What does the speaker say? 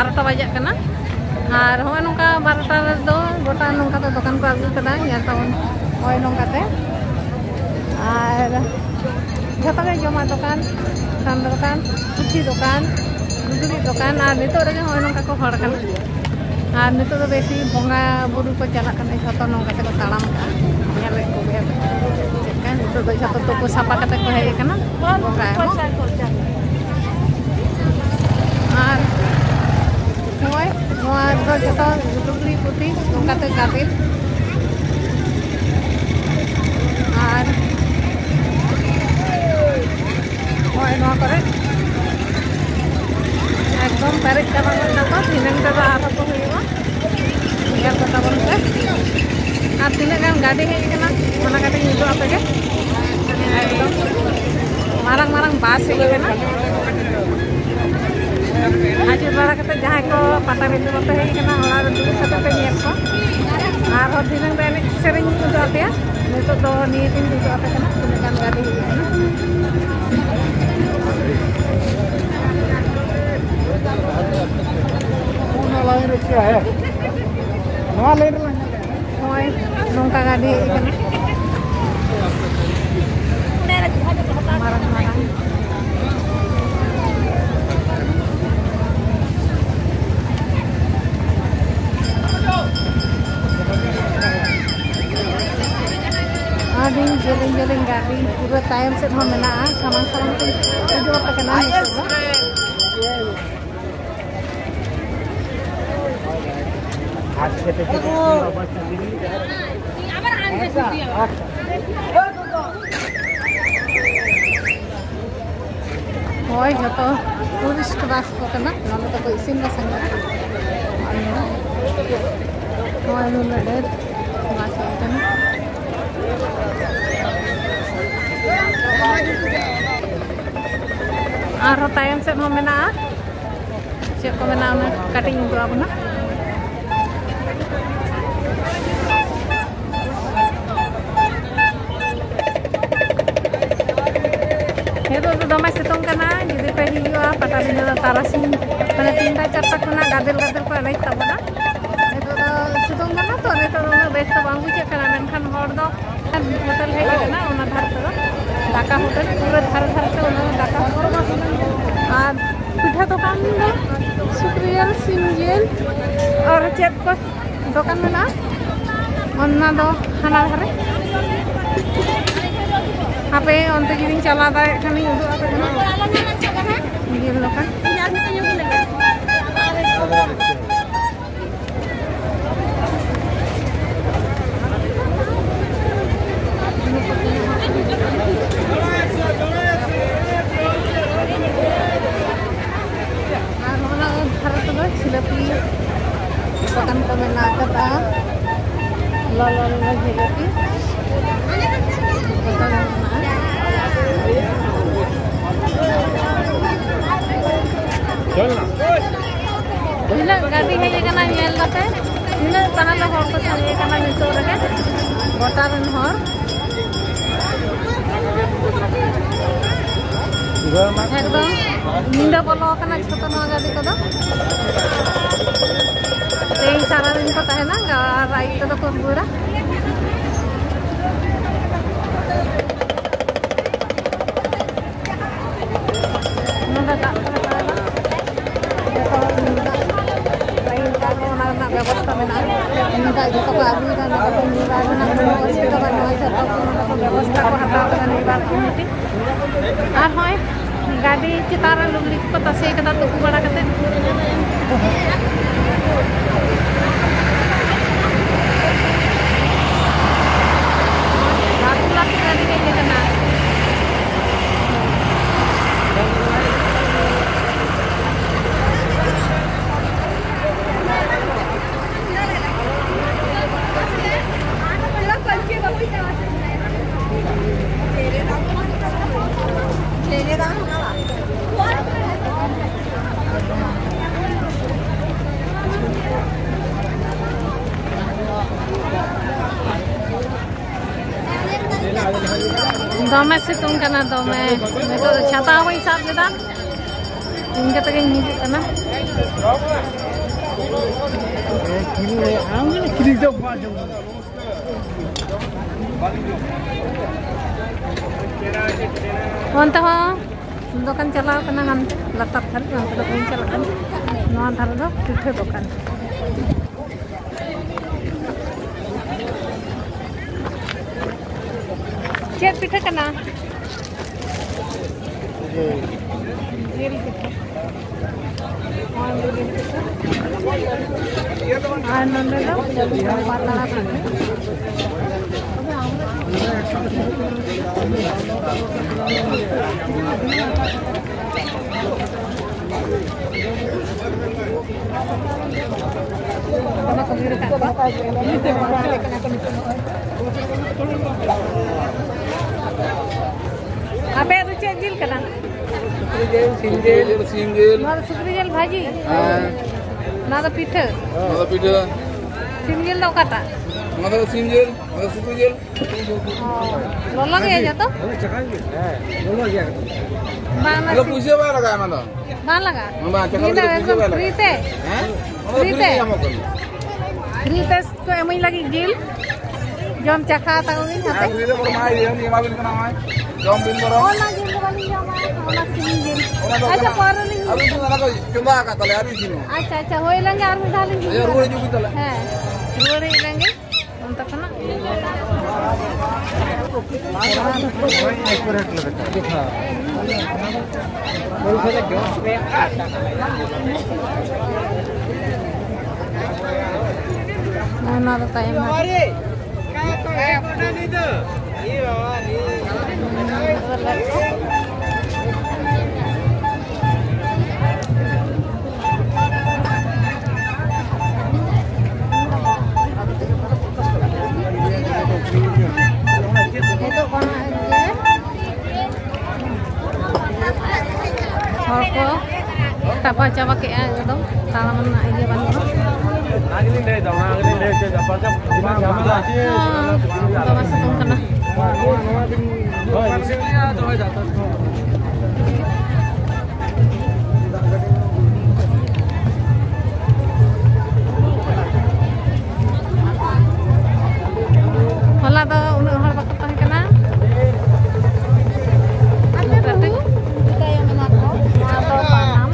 12टा बजे कना और होय नोका 12टा दो गोटा नोका तो दुकान को आगू कदा यार तबन होय नोका ते और जतो के जमा दुकान सान दुकान कुची दुकान गुगली दुकान और नितो रे होय नोका को हड़ कना और नितो तो बेसी बंगा बुरु को चला कना जतो नोका ते को ताड़ाम का नेले को बे kan itu do jatuh toko sapa kata ko hei kana bonga mo ar hoy noa do jatuh dugli puti nongka te gabil ar hoy noa kore ekdom perik jaba na ko hinang jaba apa ko hoiwa ya kota bonka আর তিনে গান গাড়ি হয়ে গেল ওনা গাড়ি নিব আপনাকে একদম মারাং মারাং বাস হয়ে গেল হাজির বাড়া করতে যাই কো পাটা বিন্দু মতো হয়ে গেল ওনার দুটো সাথে পে নিয়ে আসো আর দিন এনে সেরিং উদু আপে নিতো তো নিয়ে দিন উদু আপে না তিনে গান গাড়ি হয়ে গেল ওনা লাইন রে কি है নোয়া line hoy nongka gadi ikan marang-marang ading jeling-jeling gadi pura tayam set ho mena samang-samang tu itu apa kena itu आज से तो আবার আনতে দিও hoy joto tourist bus ko kana nome to ko isin na sanga hoy nu lede bus ko kana aro tayam set ho mena cek ko mena na cutting ko abuna itu dome situng kana jadi pe hiwa pata bina tarasing mana 3-4 kana gadel-gadel ko enai tabona itu do situng kana to itu do best bangu che kana menkan hor do hotel hai kana ona dhar to daka hotel pura dhar to ona daka আর পিঠা দোকান do sukriyal simjel और chet ko dokan mena onna do hana dhare apa onte jadi cala tarik kan ini untuk apa kan? Ini loh kan? Orang harus tu silapi, bukan pemenang kata, lalu silapi. Bila gadi hai kana nyel kate bila kana lo hor ko sange kana nito rege gotaran hor ekdom ninda bolo kana choto no gadi kodo ei sara din ko tahena ga right to ko pura nonda ta व्यवस्था में ना जो आदमी का व्यवस्था को हटाव और हाँ गाड़ी चितार लुगली को तसे तुकु बड़ा गाड़ी के दमे सितुंग दमे छाता छाता साब लेदा इन Onta ho dokan chalaw kana han latar thar onta do bain chalaw kan noa dhar do pitha dokan chet pitha kana jil pitha আর নন্দে দাও পাতলা থাকে apa itu cek jil kana sinjil nada sukri jil bhaji nada pitha sinjil do kata nada sinjil nada sukri jil lolo ge jato mana lo puisi ba laga mana ba laga free te free te to emai lagi jil jom chakha ta ko gin hate free te por mai ni ma bin kana mai jom bin boro ona jil do bali jom ona sinjil acha parali aru tu na ko chumba ka tale ari sini acha hoi lange ar midhalin ya ruwe ju bitala ha ruwe lange onta kana Mana ada time itu kona aja ko tapa coba kayak gitu talaman aja bang masuk kena malah tuh unuk hal bakal tahu kena ada tuh kita yang menako atau panam